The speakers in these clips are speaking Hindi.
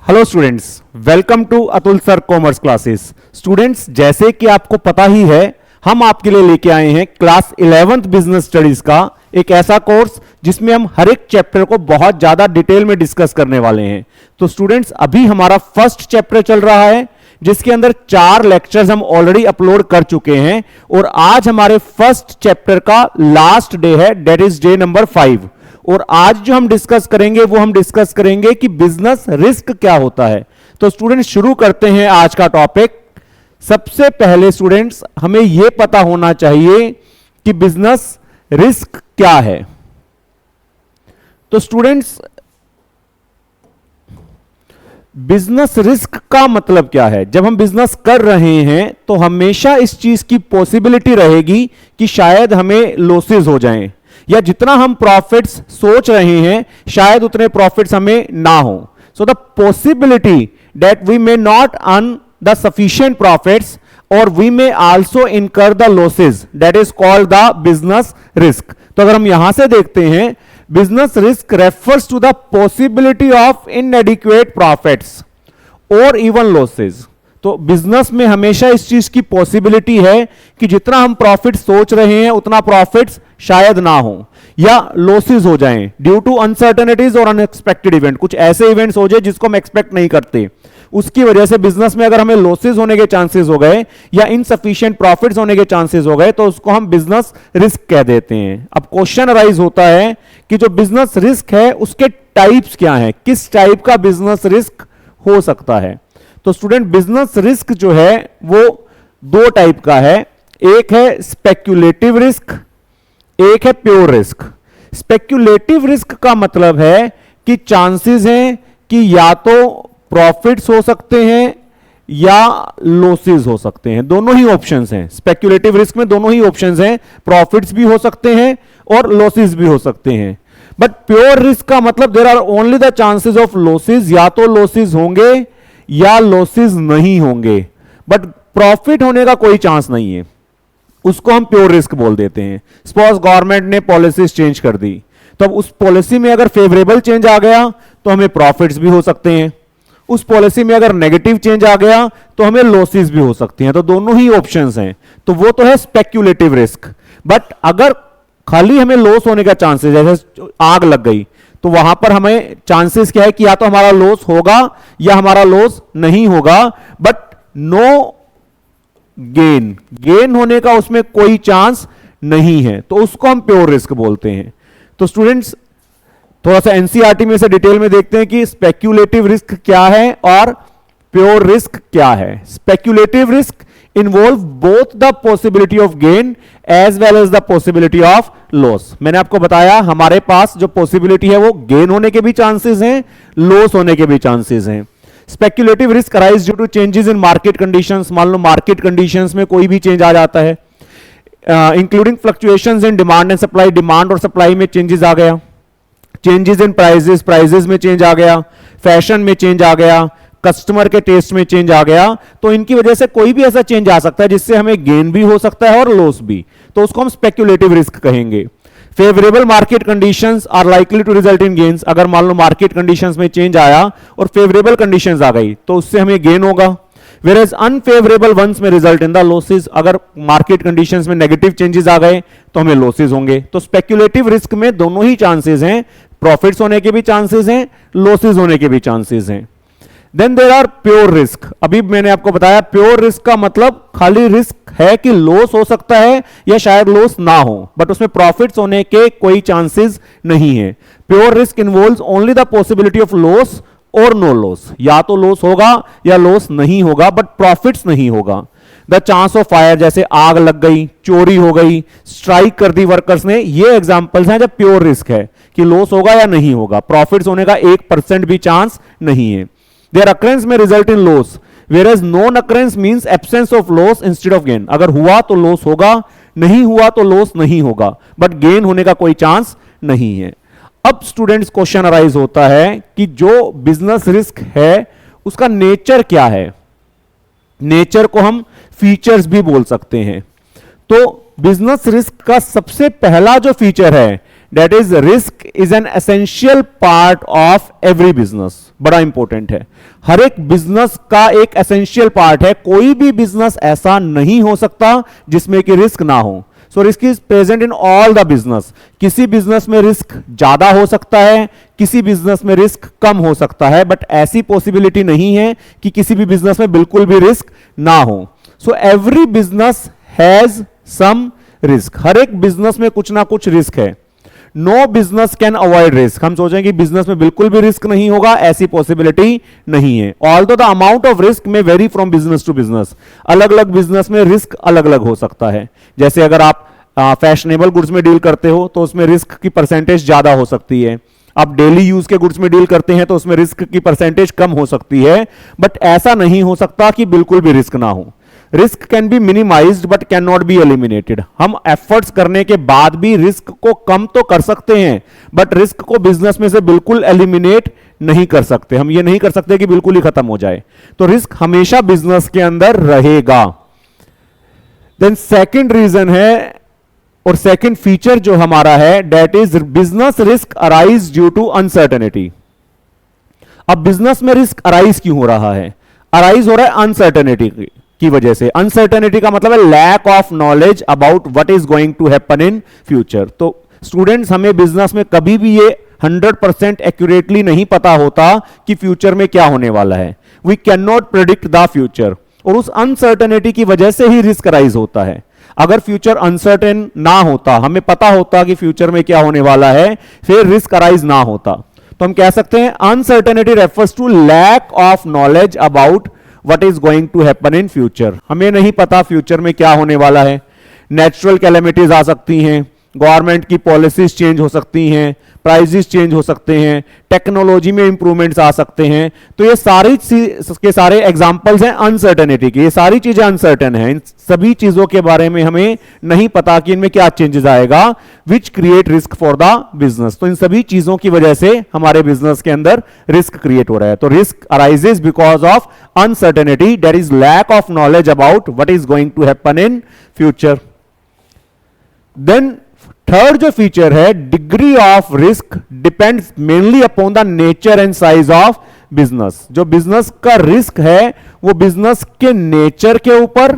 Hello students, welcome to Atul sir commerce classes. Students, जैसे कि आपको पता ही है, हम आपके लिए लेके आए हैं क्लास 11th बिजनेस स्टडीज का एक ऐसा कोर्स जिसमें हम हर एक चैप्टर को बहुत ज्यादा डिटेल में डिस्कस करने वाले हैं। तो स्टूडेंट्स, अभी हमारा फर्स्ट चैप्टर चल रहा है जिसके अंदर 4 लेक्चर्स हम ऑलरेडी अपलोड कर चुके हैं और आज हमारे फर्स्ट चैप्टर का लास्ट डे है, डेट इज डे नंबर 5। और आज जो हम डिस्कस करेंगे वो हम डिस्कस करेंगे कि बिजनेस रिस्क क्या होता है। तो स्टूडेंट्स, शुरू करते हैं आज का टॉपिक। सबसे पहले स्टूडेंट्स, हमें यह पता होना चाहिए कि बिजनेस रिस्क क्या है। तो स्टूडेंट्स, बिजनेस रिस्क का मतलब क्या है? जब हम बिजनेस कर रहे हैं तो हमेशा इस चीज की पॉसिबिलिटी रहेगी कि शायद हमें लॉसेस हो जाएं, या जितना हम प्रॉफिट्स सोच रहे हैं शायद उतने प्रॉफिट्स हमें ना हो। So the possibility that we may not earn the sufficient profits और we may also incur the losses, that is called the business risk. तो अगर हम यहां से देखते हैं, business risk refers to the possibility of inadequate profits और इवन लॉसेस। तो बिजनेस में हमेशा इस चीज की पॉसिबिलिटी है कि जितना हम प्रॉफिट सोच रहे हैं उतना प्रॉफिट्स शायद ना हो या लॉसेस हो जाएं ड्यू टू अनसर्टेनिटीज और अनएक्सपेक्टेड इवेंट। कुछ ऐसे इवेंट्स हो जाए जिसको हम एक्सपेक्ट नहीं करते, उसकी वजह से बिजनेस में अगर हमें लॉसेस होने के चांसेस हो गए या इनसफिशिएंट प्रॉफिट्स होने के चांसेस हो गए तो उसको हम बिजनेस रिस्क कह देते हैं। अब क्वेश्चन अराइज होता है कि जो बिजनेस रिस्क है उसके टाइप्स क्या हैं, किस टाइप का बिजनेस रिस्क हो सकता है। तो स्टूडेंट, बिजनेस रिस्क जो है वो 2 टाइप का है। एक है स्पेक्युलेटिव रिस्क, एक है प्योर रिस्क। स्पेक्युलेटिव रिस्क का मतलब है कि चांसेस हैं कि या तो प्रॉफिट्स हो सकते हैं या लॉसेस हो सकते हैं, दोनों ही ऑप्शंस हैं। स्पेक्युलेटिव रिस्क में दोनों ही ऑप्शंस हैं, प्रॉफिट्स भी हो सकते हैं और लॉसेस भी हो सकते हैं। बट प्योर रिस्क का मतलब there are only the chances of losses, या तो लॉसेस होंगे या लॉसेस नहीं होंगे, बट प्रॉफिट होने का कोई चांस नहीं है, उसको हम प्योर रिस्क बोल देते हैं। सपोज गवर्नमेंट ने पॉलिसीज चेंज कर दी, तो अब उस पॉलिसी में अगर फेवरेबल चेंज आ गया तो हमें प्रॉफिट्स भी हो सकते हैं, उस पॉलिसी में अगर नेगेटिव चेंज आ गया तो हमें लॉसेस भी हो सकती हैं। तो दोनों ही ऑप्शंस हैं, तो वो तो है स्पेक्युलेटिव रिस्क। बट अगर खाली हमें लॉस होने का चांसेस, जैसे आग लग गई, तो वहां पर हमें चांसेस क्या है कि या तो हमारा लॉस होगा या हमारा लॉस नहीं होगा, बट नो गेन होने का उसमें कोई चांस नहीं है, तो उसको हम प्योर रिस्क बोलते हैं। तो स्टूडेंट्स, थोड़ा सा एनसीईआरटी में से डिटेल में देखते हैं कि स्पेक्युलेटिव रिस्क क्या है और प्योर रिस्क क्या है। Speculative risk involve both the possibility of gain as well as the possibility of loss. मैंने आपको बताया हमारे पास जो पॉसिबिलिटी है वो गेन होने के भी चांसेस हैं, लॉस होने के भी चांसेस हैं। Speculative risk arise due to changes in market conditions. मान लो मार्केट कंडीशंस में कोई भी चेंज आ जाता है, including fluctuations in demand and supply, demand और सप्लाई में चेंजेस आ गया, चेंजेस इन प्राइजेस, प्राइजेस में चेंज आ गया, फैशन में चेंज आ गया, कस्टमर के टेस्ट में चेंज आ गया। तो इनकी वजह से कोई भी ऐसा चेंज आ सकता है जिससे हमें गेन भी हो सकता है और लॉस भी, तो उसको हम स्पेक्युलेटिव रिस्क कहेंगे। Favourable market conditions are likely to result in gains. अगर मान लो मार्केट कंडीशंस में चेंज आया और फेवरेबल कंडीशंस आ गई तो उससे हमें गेन होगा, वेयर अनफेवरेबल वंस में रिजल्ट इन द लॉसेस। अगर मार्केट कंडीशंस में नेगेटिव चेंजेस आ गए तो हमें लॉसेस होंगे। तो स्पेक्युलेटिव रिस्क में दोनों ही चांसेस हैं, प्रॉफिट्स होने के भी चांसेस हैं, लॉसेस होने के भी चांसेस हैं। Then there are pure risk. अभी मैंने आपको बताया प्योर रिस्क का मतलब खाली रिस्क है कि लॉस हो सकता है या शायद लॉस ना हो, बट उसमें प्रॉफिट्स होने के कोई चांसेस नहीं है। Pure risk involves only the possibility of loss और नो लॉस, या तो लॉस होगा या लॉस नहीं होगा, बट प्रॉफिट्स नहीं होगा। द चांस ऑफ फायर, जैसे आग लग गई, चोरी हो गई, स्ट्राइक कर दी वर्कर्स ने, ये एग्जांपल्स हैं जब प्योर रिस्क है कि लॉस होगा या नहीं होगा, प्रॉफिट्स होने का 1% भी चांस नहीं है। देयर अकरेंस में result in loss, whereas non occurrence means absence of loss instead of gain. अगर हुआ तो लॉस होगा, नहीं हुआ तो लॉस नहीं होगा, बट गेन होने का कोई चांस नहीं है। अब स्टूडेंट्स, क्वेश्चन अराइज होता है कि जो बिजनेस रिस्क है उसका नेचर क्या है। नेचर को हम फीचर्स भी बोल सकते हैं। तो बिजनेस रिस्क का सबसे पहला जो फीचर है that is risk is an essential part of every business. बड़ा इंपॉर्टेंट है, हर एक बिजनेस का एक एसेंशियल पार्ट है। कोई भी बिजनेस ऐसा नहीं हो सकता जिसमें कि रिस्क ना हो। So risk is present in all the business. किसी बिजनेस में रिस्क ज्यादा हो सकता है, किसी बिजनेस में रिस्क कम हो सकता है, बट ऐसी पॉसिबिलिटी नहीं है कि किसी भी बिजनेस में बिल्कुल भी रिस्क ना हो। So every business has some risk. हर एक बिजनेस में कुछ ना कुछ रिस्क है। No business can avoid risk. हम सोचें कि बिजनेस में बिल्कुल भी रिस्क नहीं होगा, ऐसी पॉसिबिलिटी नहीं है। Although the amount of risk may vary from business to business. अलग अलग बिजनेस में रिस्क अलग अलग हो सकता है। जैसे अगर आप फैशनेबल गुड्स में डील करते हो तो उसमें रिस्क की परसेंटेज ज्यादा हो सकती है। आप डेली यूज के गुड्स में डील करते हैं तो उसमें रिस्क की परसेंटेज कम हो सकती है, बट ऐसा नहीं हो सकता कि बिल्कुल भी रिस्क ना हो। Risk can be minimised but can not be eliminated. हम एफर्ट्स करने के बाद भी रिस्क को कम तो कर सकते हैं, बट रिस्क को बिजनेस में से बिल्कुल एलिमिनेट नहीं कर सकते। हम ये नहीं कर सकते कि बिल्कुल ही खत्म हो जाए। तो रिस्क हमेशा बिजनेस के अंदर रहेगा। देन सेकंड रीजन है और सेकंड फीचर जो हमारा है, that is business risk arise due to uncertainty. अब बिजनेस में रिस्क अराइज क्यों हो रहा है? अराइज हो रहा है अनसर्टेनिटी की वजह से। अनसर्टेनिटी का मतलब है lack of knowledge about what is going to happen in future. तो स्टूडेंट्स, हमें बिजनेस में कभी भी ये 100% एक्यूरेटली नहीं पता होता कि फ्यूचर में क्या होने वाला है। We can not predict the future, और उस अनसर्टेनिटी की वजह से ही रिस्क राइज होता है। अगर फ्यूचर अनसर्टेन ना होता, हमें पता होता कि फ्यूचर में क्या होने वाला है, फिर रिस्क राइज ना होता, तो हम कह सकते हैं uncertainty refers to lack of knowledge about what is going to happen in future. हमें नहीं पता फ्यूचर में क्या होने वाला है। नेचुरल कैलेमिटीज आ सकती हैं, गवर्नमेंट की पॉलिसीज चेंज हो सकती हैं, प्राइसेस चेंज हो सकते हैं, टेक्नोलॉजी में इंप्रूवमेंट्स आ सकते हैं। तो ये सारी के सारे एग्जांपल्स हैं अनसर्टेनिटी की। ये सारी चीजें अनसर्टेन हैं। इन सभी चीजों के बारे में हमें नहीं पता कि इनमें क्या चेंजेस आएगा, which create risk for the business. तो इन सभी चीजों की वजह से हमारे बिजनेस के अंदर रिस्क क्रिएट हो रहा है। तो risk arises because of uncertainty, that is lack of knowledge about what is going to happen in future. Then third जो फीचर है, degree of risk depends mainly upon the nature and size of business. जो बिजनेस का रिस्क है वो बिजनेस के नेचर के ऊपर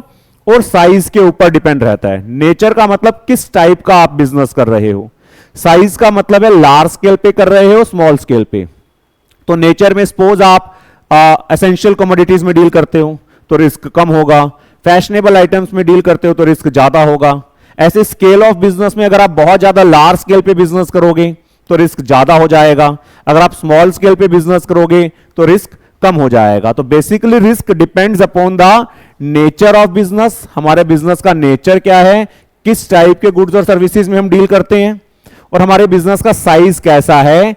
और साइज के ऊपर डिपेंड रहता है। नेचर का मतलब किस टाइप का आप बिजनेस कर रहे हो, साइज का मतलब है लार्ज स्केल पे कर रहे हो, स्मॉल स्केल पे। तो नेचर में सपोज आप एसेंशियल कमोडिटीज में डील करते हो तो रिस्क कम होगा, फैशनेबल आइटम्स में डील करते हो तो रिस्क ज्यादा होगा। ऐसे स्केल ऑफ बिजनेस में अगर आप बहुत ज्यादा लार्ज स्केल पे बिजनेस करोगे तो रिस्क ज्यादा हो जाएगा, अगर आप स्मॉल स्केल पे बिजनेस करोगे तो रिस्क कम हो जाएगा। तो basically risk depends upon the nature of business. हमारे बिजनेस का नेचर क्या है, किस टाइप के गुड्स और सर्विसेज में हम डील करते हैं, और हमारे बिजनेस का साइज कैसा है,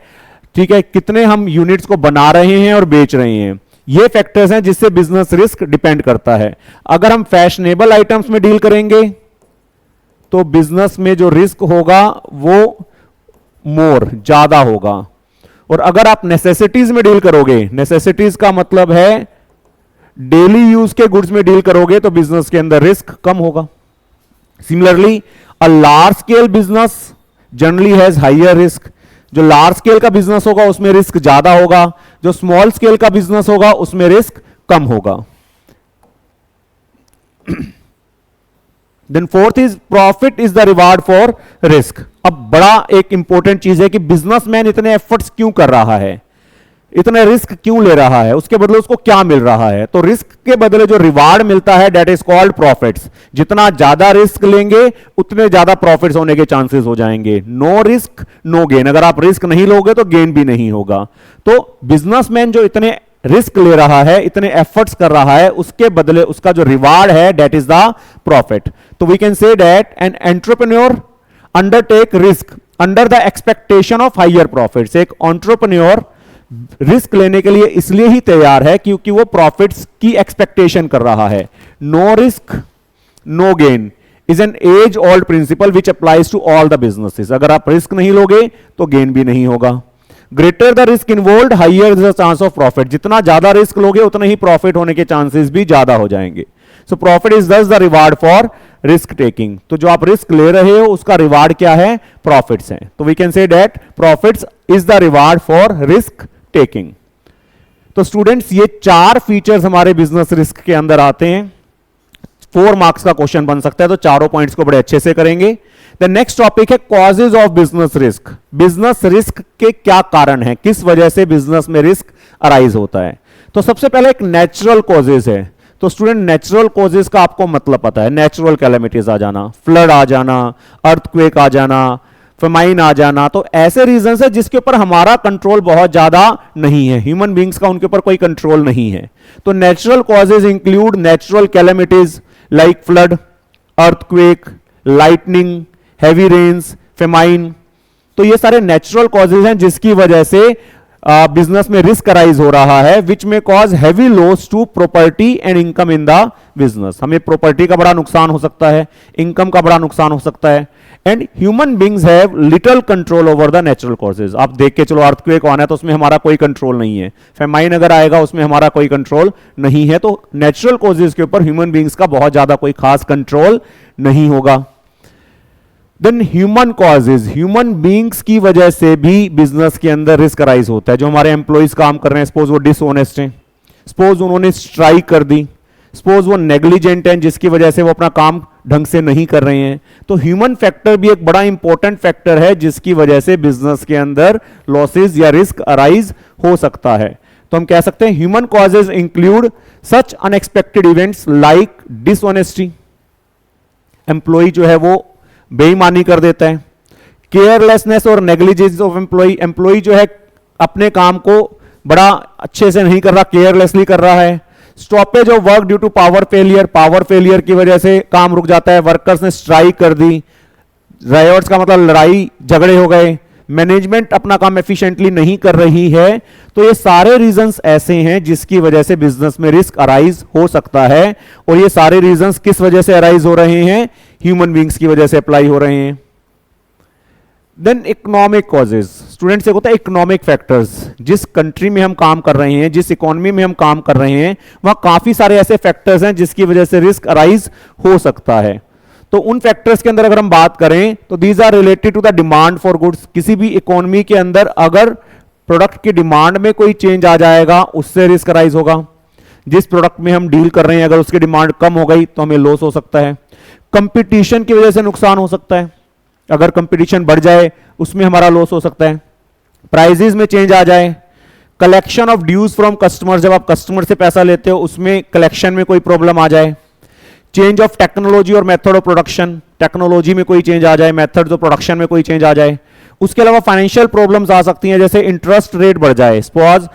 ठीक है, कितने हम यूनिट्स को बना रहे हैं और बेच रहे हैं। ये फैक्टर्स हैं जिससे बिजनेस रिस्क डिपेंड करता है। अगर हम फैशनेबल आइटम्स में डील करेंगे तो बिजनेस में जो रिस्क होगा वो मोर ज्यादा होगा, और अगर आप नेसेसिटीज में डील करोगे, नेसेसिटीज का मतलब है डेली यूज के गुड्स में डील करोगे तो बिजनेस के अंदर रिस्क कम होगा। Similarly a large scale business generally has higher risk. जो लार्ज स्केल का बिजनेस होगा उसमें रिस्क ज्यादा होगा, जो स्मॉल स्केल का बिजनेस होगा उसमें रिस्क कम होगा। Then fourth is profit is the reward for risk. अब बड़ा एक इंपॉर्टेंट चीज है कि बिजनेसमैन इतने एफर्ट्स क्यों कर रहा है, इतने रिस्क क्यों ले रहा है, उसके बदले उसको क्या मिल रहा है। तो रिस्क के बदले जो रिवार्ड मिलता है दैट इज कॉल्ड प्रॉफिट्स। जितना ज्यादा रिस्क लेंगे उतने ज्यादा प्रॉफिट्स होने के चांसेस हो जाएंगे। No risk no gain. अगर आप रिस्क नहीं लोगे तो गेन भी नहीं होगा। तो बिजनेसमैन जो इतने रिस्क ले रहा है, इतने एफर्ट्स कर रहा है, उसके बदले उसका जो रिवार्ड है दैट इज द प्रॉफिट। तो we can say that an entrepreneur undertake risk under the expectation of higher profits. एक एंटरप्रेन्योर रिस्क लेने के लिए इसलिए ही तैयार है क्योंकि वो प्रॉफिट्स की एक्सपेक्टेशन कर रहा है। No risk no gain is an age old principle which applies to all the businesses. अगर आप रिस्क नहीं लोगे तो गेन भी नहीं होगा। Greater the risk involve higher the chance of profit. जितना ज्यादा रिस्क लोगे उतना ही प्रॉफिट होने के चांसेस भी ज्यादा हो जाएंगे। सो प्रॉफिट इज दस the reward for risk taking. तो जो आप रिस्क ले रहे हो उसका रिवार्ड क्या है? प्रॉफिट्स हैं। तो we can say that profits is the reward for risk taking. तो स्टूडेंट्स ये 4 फीचर्स हमारे बिजनेस रिस्क के अंदर आते हैं। 4 मार्क्स का क्वेश्चन बन सकता है, तो चारों पॉइंट्स को बड़े अच्छे से करेंगे। द नेक्स्ट टॉपिक है causes of business risk. Business risk के क्या कारण हैं, किस वजह से बिजनेस में रिस्क अराइज होता है। तो सबसे पहले एक नेचुरल कॉजेज है। तो स्टूडेंट नेचुरल कॉजेज का आपको मतलब पता है, नेचुरल कैलेमिटीज आ जाना, फ्लड आ जाना, अर्थक्वेक आ जाना, फेमाइन आ जाना। तो ऐसे रीजन है जिसके ऊपर हमारा कंट्रोल बहुत ज्यादा नहीं है, ह्यूमन बींग्स का उनके ऊपर कोई कंट्रोल नहीं है। तो natural causes include natural calamities like flood, earthquake, lightning, heavy rains, famine. तो ये सारे नेचुरल कॉजेज हैं जिसकी वजह से बिजनेस में रिस्क अराइज हो रहा है, विच में cause heavy loss to property and income in the business. हमें प्रॉपर्टी का बड़ा नुकसान हो सकता है, इनकम का बड़ा नुकसान हो सकता है। And human beings have little control over the natural causes. आप देख के चलो, अर्थक्वेक आना है तो उसमें हमारा कोई कंट्रोल नहीं है, फेमाइन अगर आएगा उसमें हमारा कोई कंट्रोल नहीं है। तो नेचुरल कॉजेज के ऊपर ह्यूमन बींग्स का बहुत ज्यादा कोई खास कंट्रोल नहीं होगा। Then human causes, human beings की वजह से भी बिजनेस के अंदर रिस्क अराइज होता है। जो हमारे एम्प्लॉइज काम कर रहे हैं, सपोज वो डिसऑनेस्ट हैं, सपोज उन्होंने स्ट्राइक कर दी, सपोज वो नेग्लिजेंट हैं जिसकी वजह से वो अपना काम ढंग से नहीं कर रहे हैं। तो ह्यूमन फैक्टर भी एक बड़ा इंपॉर्टेंट फैक्टर है जिसकी वजह से बिजनेस के अंदर लॉसेज या रिस्क अराइज हो सकता है। तो हम कह सकते हैं human causes include such unexpected events like dishonesty, employ जो है वो बेईमानी कर देता है, केयरलेसनेस और नेग्लिजेंस ऑफ एम्प्लॉय, एम्प्लॉय जो है अपने काम को बड़ा अच्छे से नहीं कर रहा, केयरलेसली कर रहा है, stoppage of work due to power failure, power failure की वजह से काम रुक जाता है, वर्कर्स ने स्ट्राइक कर दी, रायोट्स का मतलब लड़ाई झगड़े हो गए, मैनेजमेंट अपना काम एफिशिएंटली नहीं कर रही है। तो ये सारे रीजंस ऐसे हैं जिसकी वजह से बिजनेस में रिस्क अराइज हो सकता है। और ये सारे रीजंस किस वजह से अराइज हो रहे हैं? ह्यूमन बींग्स की वजह से अप्लाई हो रहे हैं। देन इकोनॉमिक कॉजेज, स्टूडेंट्स से होता है इकोनॉमिक फैक्टर्स। जिस कंट्री में हम काम कर रहे हैं, जिस इकोनॉमी में हम काम कर रहे हैं, वहां काफी सारे ऐसे फैक्टर्स हैं जिसकी वजह से रिस्क अराइज हो सकता है। तो उन फैक्टर्स के अंदर अगर हम बात करें तो these are related to the demand for goods. किसी भी इकोनॉमी के अंदर अगर प्रोडक्ट की डिमांड में कोई चेंज आ जाएगा उससे रिस्क अराइज होगा। जिस प्रोडक्ट में हम डील कर रहे हैं अगर उसकी डिमांड कम हो गई तो हमें लॉस हो सकता है। कंपटीशन की वजह से नुकसान हो सकता है, अगर कंपटीशन बढ़ जाए उसमें हमारा लॉस हो सकता है। प्राइजेस में चेंज आ जाए, collection of dues from customer, जब आप कस्टमर से पैसा लेते हो उसमें कलेक्शन में कोई प्रॉब्लम आ जाए। चेंज ऑफ टेक्नोलॉजी और मेथड ऑफ प्रोडक्शन, टेक्नोलॉजी में कोई चेंज आ जाए, मेथड ऑफ प्रोडक्शन में कोई चेंज आ जाए। उसके अलावा फाइनेंशियल प्रॉब्लम्स आ सकती हैं, जैसे इंटरेस्ट रेट बढ़ जाए। सपोज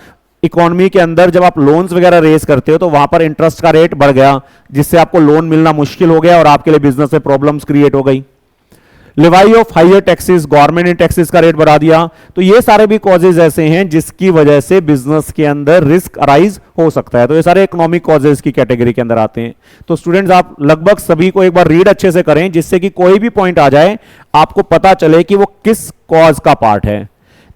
इकोनॉमी के अंदर जब आप लोन्स वगैरह रेज करते हो तो वहां पर इंटरेस्ट का रेट बढ़ गया जिससे आपको लोन मिलना मुश्किल हो गया और आपके लिए बिजनेस में प्रॉब्लम्स क्रिएट हो गई। लेवाई ऑफ हायर टैक्सेस, गवर्नमेंट ने टैक्सेस का रेट बढ़ा दिया। तो ये सारे भी कॉजेज ऐसे हैं जिसकी वजह से बिजनेस के अंदर रिस्क अराइज हो सकता है। तो ये सारे इकोनॉमिक कॉजेज की कैटेगरी के अंदर आते हैं। तो स्टूडेंट्स आप लगभग सभी को एक बार रीड अच्छे से करें जिससे कि कोई भी पॉइंट आ जाए आपको पता चले कि वो किस कॉज का पार्ट है।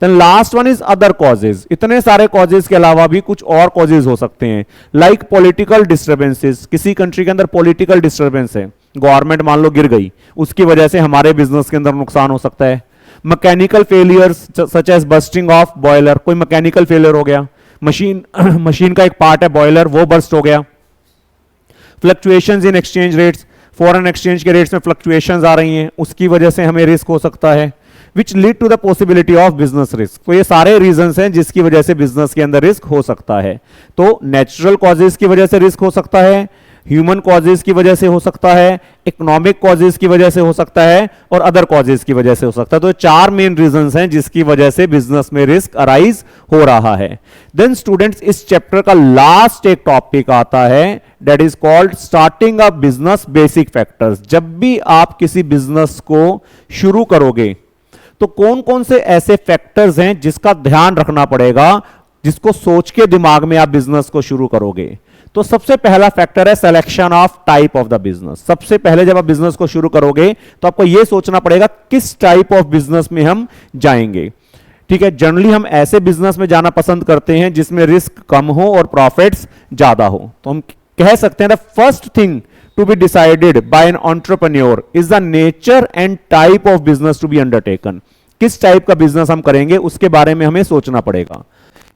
Then last one is other causes. इतने सारे कॉजेज के अलावा भी कुछ और कॉजेज हो सकते हैं, लाइक पॉलिटिकल डिस्टर्बेंसेस। किसी कंट्री के अंदर पॉलिटिकल डिस्टर्बेंस है, गवर्नमेंट मान लो गिर गई, उसकी वजह से हमारे बिजनेस के अंदर नुकसान हो सकता है। Mechanical failures such as bursting of boiler, कोई मैकेनिकल फेलियर हो गया, मशीन का एक पार्ट है बॉयलर, वो बर्स्ट हो गया। Fluctuations in exchange rates, foreign exchange के रेट्स में फ्लक्चुएशंस आ रही हैं, उसकी वजह से हमें रिस्क हो सकता है, which lead to the possibility of business risk. तो ये सारे रीजंस हैं जिसकी वजह से बिजनेस के अंदर रिस्क हो सकता है। तो नेचुरल कॉजेज की वजह से रिस्क हो सकता है, ह्यूमन कॉजेज की वजह से हो सकता है, इकोनॉमिक कॉजेज की वजह से हो सकता है और अदर कॉजेज की वजह से हो सकता है। तो चार मेन रीजंस हैं जिसकी वजह से बिजनेस में रिस्क अराइज हो रहा है। देन स्टूडेंट्स इस चैप्टर का लास्ट एक टॉपिक आता है, that is called starting a business basic factors. जब भी आप किसी बिजनेस को शुरू करोगे तो कौन कौन से ऐसे फैक्टर्स हैं जिसका ध्यान रखना पड़ेगा, जिसको सोच के दिमाग में आप बिजनेस को शुरू करोगे। तो सबसे पहला फैक्टर है selection of type of the business. सबसे पहले जब आप बिजनेस को शुरू करोगे तो आपको यह सोचना पड़ेगा किस टाइप ऑफ बिजनेस में हम जाएंगे। ठीक है, जनरली हम ऐसे बिजनेस में जाना पसंद करते हैं जिसमें रिस्क कम हो और प्रॉफिट्स ज्यादा हो। तो हम कह सकते हैं the first thing to be decided by an entrepreneur is the nature and type of business to be undertaken. किस टाइप का बिजनेस हम करेंगे उसके बारे में हमें सोचना पड़ेगा.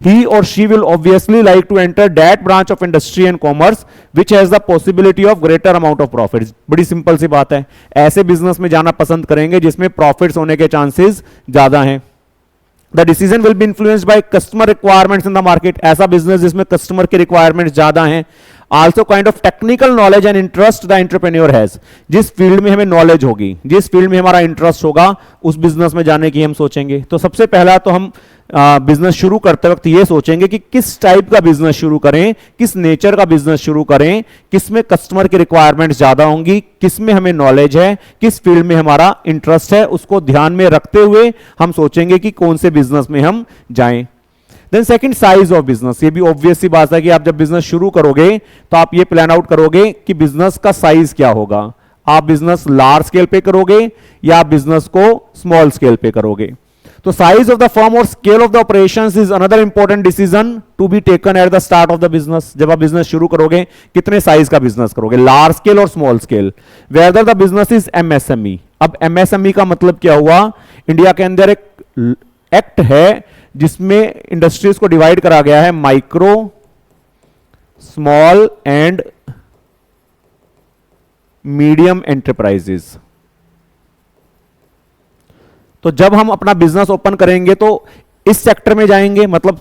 He or she will obviously like to enter that branch of industry and commerce which has the possibility of greater amount of profits. बड़ी सिंपल सी बात है, ऐसे बिजनेस में जाना पसंद करेंगे जिसमें प्रॉफिट्स होने के चांसेस ज्यादा हैं. The decision will be influenced by customer requirements in the market. ऐसा बिजनेस जिसमें कस्टमर के रिक्वायरमेंट्स ज्यादा हैं. Also kind of technical knowledge and interest the entrepreneur has. जिस फील्ड में हमें नॉलेज होगी, जिस फील्ड में हमारा इंटरेस्ट होगा, उस बिजनेस में जाने की हम सोचेंगे. तो सबसे पहला तो हम बिजनेस शुरू करते वक्त ये सोचेंगे कि किस टाइप का बिजनेस शुरू करें, किस नेचर का बिजनेस शुरू करें, किसमें कस्टमर की रिक्वायरमेंट्स ज्यादा होंगी, किसमें हमें नॉलेज है, किस फील्ड में हमारा इंटरेस्ट है, उसको ध्यान में रखते हुए हम सोचेंगे कि कौन से बिजनेस में हम जाएं. Then second, size of business. ये भी ऑब्वियस सी बात है कि आप जब बिजनेस शुरू करोगे तो आप ये प्लान आउट करोगे कि बिजनेस का साइज क्या होगा. आप बिजनेस लार्ज स्केल पे करोगे या आप बिजनेस को स्मॉल स्केल पे करोगे. तो साइज ऑफ द फर्म और scale of the operations is another important decision to be taken at the start of the business. जब आप बिजनेस शुरू करोगे कितने साइज का बिजनेस करोगे, लार्ज स्केल और small scale. Whether the business is MSME. अब एमएसएमई का मतलब क्या हुआ, इंडिया के अंदर एक एक्ट है जिसमें इंडस्ट्रीज को डिवाइड करा गया है micro, small and medium enterprises. तो जब हम अपना बिजनेस ओपन करेंगे तो इस सेक्टर में जाएंगे, मतलब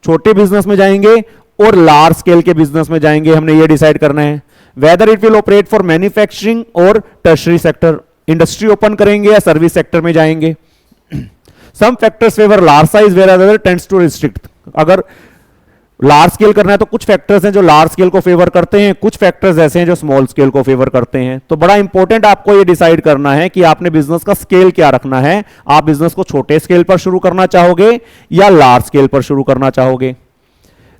छोटे बिजनेस में जाएंगे और लार्ज स्केल के बिजनेस में जाएंगे. हमने ये डिसाइड करना है whether it will operate for manufacturing और टर्शरी सेक्टर. इंडस्ट्री ओपन करेंगे या सर्विस सेक्टर में जाएंगे. Some factors favor large size whereas other tends to restrict. अगर लार्ज स्केल करना है तो कुछ फैक्टर्स हैं जो लार्ज स्केल को फेवर करते हैं, कुछ फैक्टर्स ऐसे हैं जो स्मॉल स्केल को फेवर करते हैं. तो बड़ा इंपॉर्टेंट आपको ये डिसाइड करना है कि आपने बिजनेस का स्केल क्या रखना है. आप बिजनेस को छोटे स्केल पर शुरू करना चाहोगे या लार्ज स्केल पर शुरू करना चाहोगे.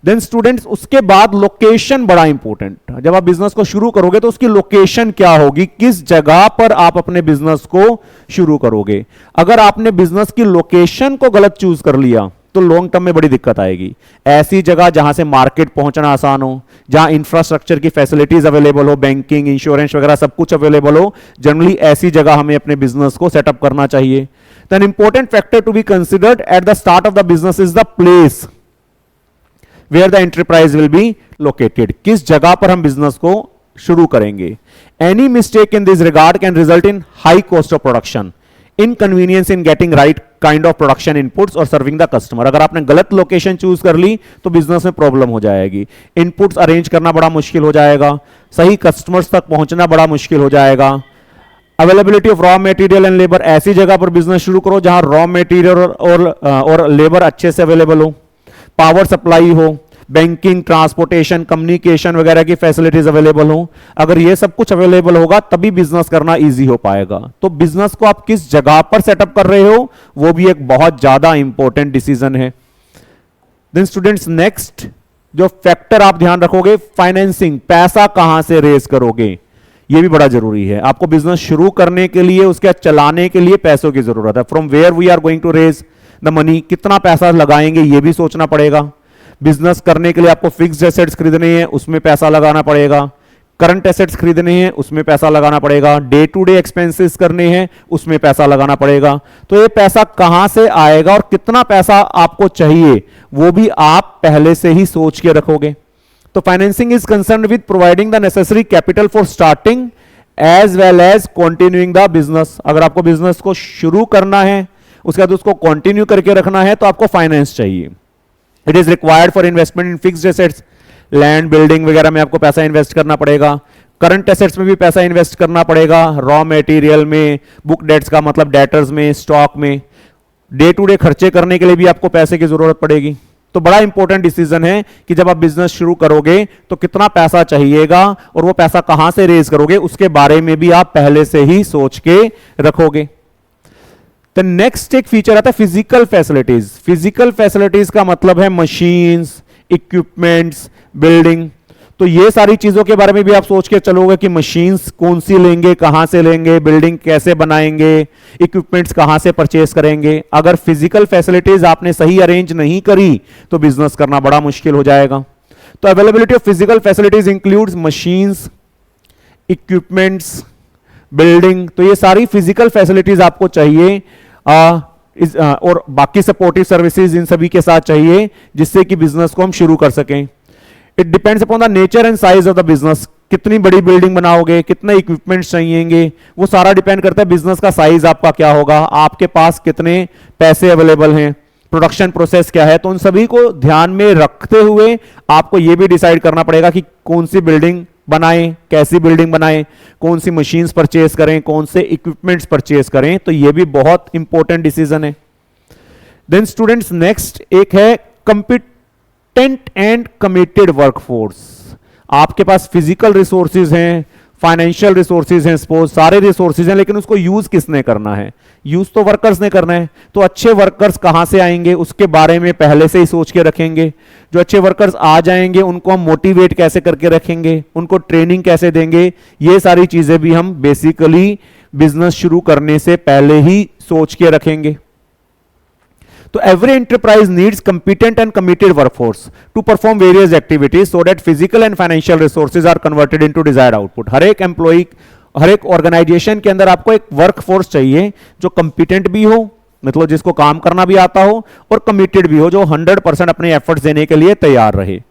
देन स्टूडेंट्स, उसके बाद लोकेशन बड़ा इंपॉर्टेंट. जब आप बिजनेस को शुरू करोगे तो उसकी लोकेशन क्या होगी, किस जगह पर आप अपने बिजनेस को शुरू करोगे. अगर आपने बिजनेस की लोकेशन को गलत चूज कर लिया तो लॉन्ग टर्म में बड़ी दिक्कत आएगी. ऐसी जगह जहां से मार्केट पहुंचना आसान हो, जहां इंफ्रास्ट्रक्चर की फैसिलिटीज अवेलेबल हो, बैंकिंग, इंश्योरेंस वगैरह सब कुछ अवेलेबल हो, जनरली ऐसी जगह हमें अपने बिजनेस को सेटअप करना चाहिए. Then important factor to be considered at the start of the business is the place where the enterprise will be located. किस जगह पर हम बिजनेस को शुरू करेंगे. Any mistake in this regard can result in high cost of production, inconvenience in getting right kind of production inputs or serving the customer. अगर आपने गलत लोकेशन चूज कर ली तो बिजनेस में प्रॉब्लम हो जाएगी. इनपुट्स अरेंज करना बड़ा मुश्किल हो जाएगा, सही कस्टमर्स तक पहुंचना बड़ा मुश्किल हो जाएगा. Availability of raw material and labour. ऐसी जगह पर बिजनेस शुरू करो जहां रॉ मटेरियल और लेबर अच्छे से अवेलेबल हो, पावर सप्लाई हो, बैंकिंग, ट्रांसपोर्टेशन, कम्युनिकेशन वगैरह की फैसिलिटीज अवेलेबल हो. अगर ये सब कुछ अवेलेबल होगा तभी बिजनेस करना इजी हो पाएगा. तो बिजनेस को आप किस जगह पर सेटअप कर रहे हो वो भी एक बहुत ज्यादा इंपॉर्टेंट डिसीजन है. देन स्टूडेंट्स, नेक्स्ट जो फैक्टर आप ध्यान रखोगे, फाइनेंसिंग. पैसा कहां से रेज करोगे, ये भी बड़ा जरूरी है. आपको बिजनेस शुरू करने के लिए, उसके चलाने के लिए पैसों की जरूरत है. From where we are going to raise the money. कितना पैसा लगाएंगे ये भी सोचना पड़ेगा. बिजनेस करने के लिए आपको फिक्स्ड एसेट्स खरीदने हैं, उसमें पैसा लगाना पड़ेगा. करंट एसेट्स खरीदने हैं, उसमें पैसा लगाना पड़ेगा. डे टू डे एक्सपेंसेस करने हैं, उसमें पैसा लगाना पड़ेगा. तो ये पैसा कहां से आएगा और कितना पैसा आपको चाहिए वो भी आप पहले से ही सोच के रखोगे. तो financing is concern with providing the necessary capital for starting as well as continuing the business. अगर आपको बिजनेस को शुरू करना है, उसके बाद उसको कंटिन्यू करके रखना है, तो आपको फाइनेंस चाहिए. It is required for investment in fixed assets. Land, building वगैरह में आपको पैसा इन्वेस्ट करना पड़ेगा. करंट एसेट्स में भी पैसा इन्वेस्ट करना पड़ेगा. रॉ मटेरियल में, बुक डेट्स का मतलब डेटर्स में, स्टॉक में. डे टू डे खर्चे करने के लिए भी आपको पैसे की जरूरत पड़ेगी. तो बड़ा इंपॉर्टेंट डिसीजन है कि जब आप बिजनेस शुरू करोगे तो कितना पैसा चाहिएगा और वो पैसा कहां से रेज करोगे, उसके बारे में भी आप पहले से ही सोच के रखोगे. तो नेक्स्ट एक फीचर आता है फिजिकल फैसिलिटीज. फिजिकल फैसिलिटीज का मतलब है मशीन्स, इक्विपमेंट्स, बिल्डिंग. तो ये सारी चीजों के बारे में भी आप सोच के चलोगे कि मशीन्स कौन सी लेंगे, कहां से लेंगे, बिल्डिंग कैसे बनाएंगे, इक्विपमेंट्स कहां से परचेस करेंगे. अगर फिजिकल फैसिलिटीज आपने सही अरेंज नहीं करी तो बिजनेस करना बड़ा मुश्किल हो जाएगा. तो availability of physical facilities includes machines, equipments, building, तो ये सारी फिजिकल फैसिलिटीज आपको चाहिए और बाकी सपोर्टिव सर्विसेज इन सभी के साथ चाहिए जिससे कि बिजनेस को हम शुरू कर सकें। It depends upon the nature and size of the business, कितनी बड़ी बिल्डिंग बनाओगे, कितने इक्विपमेंट्स चाहिएंगे, वो सारा डिपेंड करता है बिजनेस का साइज आपका क्या होगा, आपके पास कितने पैसे अवेलेबल हैं, प्रोडक्शन प्रोसेस क्या है। तो उन सभी को ध्यान में रखते हुए आपको यह भी डिसाइड करना पड़ेगा कि कौन सी बिल्डिंग बनाएं, कैसी बिल्डिंग बनाएं, कौन सी मशीन्स परचेज करें, कौन से इक्विपमेंट्स परचेज करें। तो यह भी बहुत इंपॉर्टेंट डिसीजन है। देन स्टूडेंट्स नेक्स्ट एक है कंपिटेंट एंड कमिटेड वर्कफोर्स। आपके पास फिजिकल रिसोर्सेज हैं, फाइनेंशियल रिसोर्सेज हैं, सपोज सारे रिसोर्सेज हैं, लेकिन उसको यूज किसने करना है? यूज तो वर्कर्स ने करना है। तो अच्छे वर्कर्स कहां से आएंगे उसके बारे में पहले से ही सोच के रखेंगे। जो अच्छे वर्कर्स आ जाएंगे उनको हम मोटिवेट कैसे करके रखेंगे, उनको ट्रेनिंग कैसे देंगे, ये सारी चीजें भी हम बेसिकली बिजनेस शुरू करने से पहले ही सोच के रखेंगे। तो every enterprise needs competent and committed workforce to perform various activities so that physical and financial resources are converted into desired output। हर एक एम्प्लॉय, हर एक ऑर्गेनाइजेशन के अंदर आपको एक वर्कफोर्स चाहिए जो कंपिटेंट भी हो, मतलब जिसको काम करना भी आता हो, और कमिटेड भी हो, जो 100% अपने एफर्ट्स देने के लिए तैयार रहे।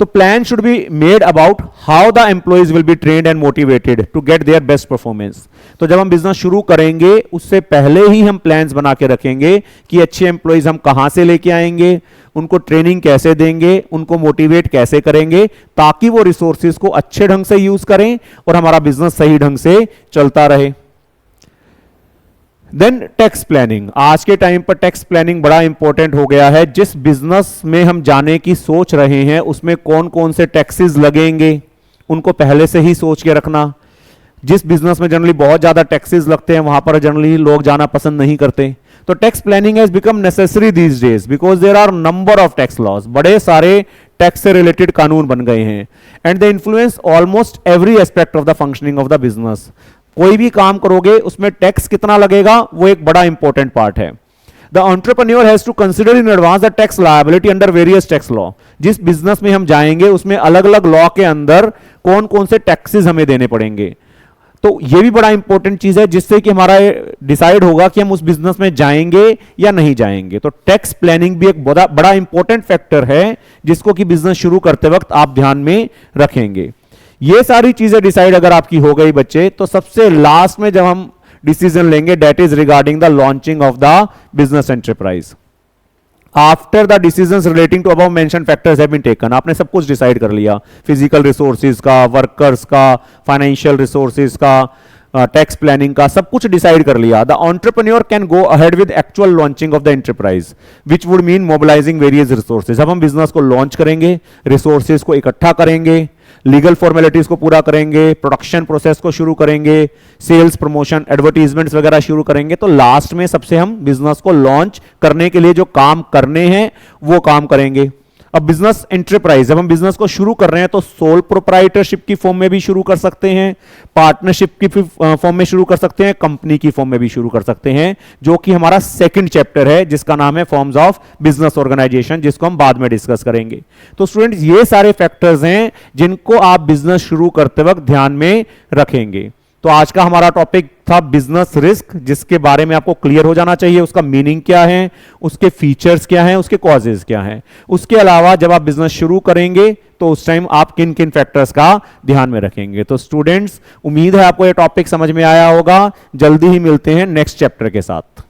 तो plan should be made about how the employees will be trained and motivated to get their best performance. तो जब हम बिजनेस शुरू करेंगे उससे पहले ही हम प्लान्स बना के रखेंगे कि अच्छे एम्प्लॉइज हम कहां से लेके आएंगे, उनको ट्रेनिंग कैसे देंगे, उनको मोटिवेट कैसे करेंगे, ताकि वो रिसोर्सेज को अच्छे ढंग से यूज करें और हमारा बिजनेस सही ढंग से चलता रहे। Then tax planning. आज के टाइम पर टैक्स प्लानिंग बड़ा इंपॉर्टेंट हो गया है। जिस बिजनेस में हम जाने की सोच रहे हैं उसमें कौन कौन से टैक्सेस लगेंगे उनको पहले से ही सोच के रखना। जिस बिजनेस में जनरली बहुत ज्यादा टैक्सेस लगते हैं वहां पर जनरली लोग जाना पसंद नहीं करते। तो tax planning has become necessary these days because there are number of tax laws. बड़े सारे टैक्स से रिलेटेड कानून बन गए हैं and they influence almost every aspect of the functioning of the business. कोई भी काम करोगे उसमें टैक्स कितना लगेगा वो एक बड़ा इंपॉर्टेंट पार्ट है। The entrepreneur has to consider in advance the tax liability under various tax law. जिस बिजनेस में हम जाएंगे उसमें अलग अलग लॉ के अंदर कौन कौन से टैक्सेस हमें देने पड़ेंगे। तो यह भी बड़ा इंपॉर्टेंट चीज है जिससे कि हमारा डिसाइड होगा कि हम उस बिजनेस में जाएंगे या नहीं जाएंगे। तो टैक्स प्लानिंग भी एक बड़ा इंपॉर्टेंट फैक्टर है जिसको कि बिजनेस शुरू करते वक्त आप ध्यान में रखेंगे। ये सारी चीजें डिसाइड अगर आपकी हो गई बच्चे, तो सबसे लास्ट में जब हम डिसीजन लेंगे that is regarding the launching of the business enterprise. After the decisions relating to above mention factors have been taken, आपने सब कुछ डिसाइड कर लिया, फिजिकल रिसोर्सेज का, वर्कर्स का, फाइनेंशियल रिसोर्सेज का, टैक्स प्लानिंग का, सब कुछ डिसाइड कर लिया। The entrepreneur can go ahead with actual launching of the enterprise which would mean mobilising various resources. अब हम बिजनेस को लॉन्च करेंगे, रिसोर्सेज को इकट्ठा करेंगे, लीगल फॉर्मेलिटीज को पूरा करेंगे, प्रोडक्शन प्रोसेस को शुरू करेंगे, सेल्स, प्रमोशन, एडवर्टीजमेंट्स वगैरह शुरू करेंगे। तो लास्ट में सबसे हम बिजनेस को लॉन्च करने के लिए जो काम करने हैं वो काम करेंगे। अब बिजनेस एंटरप्राइज, जब हम बिजनेस को शुरू कर रहे हैं तो सोल प्रोप्राइटरशिप की फॉर्म में भी शुरू कर सकते हैं, पार्टनरशिप की फॉर्म में शुरू कर सकते हैं, कंपनी की फॉर्म में भी शुरू कर सकते हैं, जो कि हमारा सेकंड चैप्टर है जिसका नाम है फॉर्म्स ऑफ बिजनेस ऑर्गेनाइजेशन, जिसको हम बाद में डिस्कस करेंगे। तो स्टूडेंट्स ये सारे फैक्टर्स हैं जिनको आप बिजनेस शुरू करते वक्त ध्यान में रखेंगे। तो आज का हमारा टॉपिक था बिजनेस रिस्क, जिसके बारे में आपको क्लियर हो जाना चाहिए उसका मीनिंग क्या है, उसके फीचर्स क्या हैं, उसके कॉजेज क्या हैं। उसके अलावा जब आप बिजनेस शुरू करेंगे तो उस टाइम आप किन किन फैक्टर्स का ध्यान में रखेंगे। तो स्टूडेंट्स उम्मीद है आपको ये टॉपिक समझ में आया होगा। जल्दी ही मिलते हैं नेक्स्ट चैप्टर के साथ।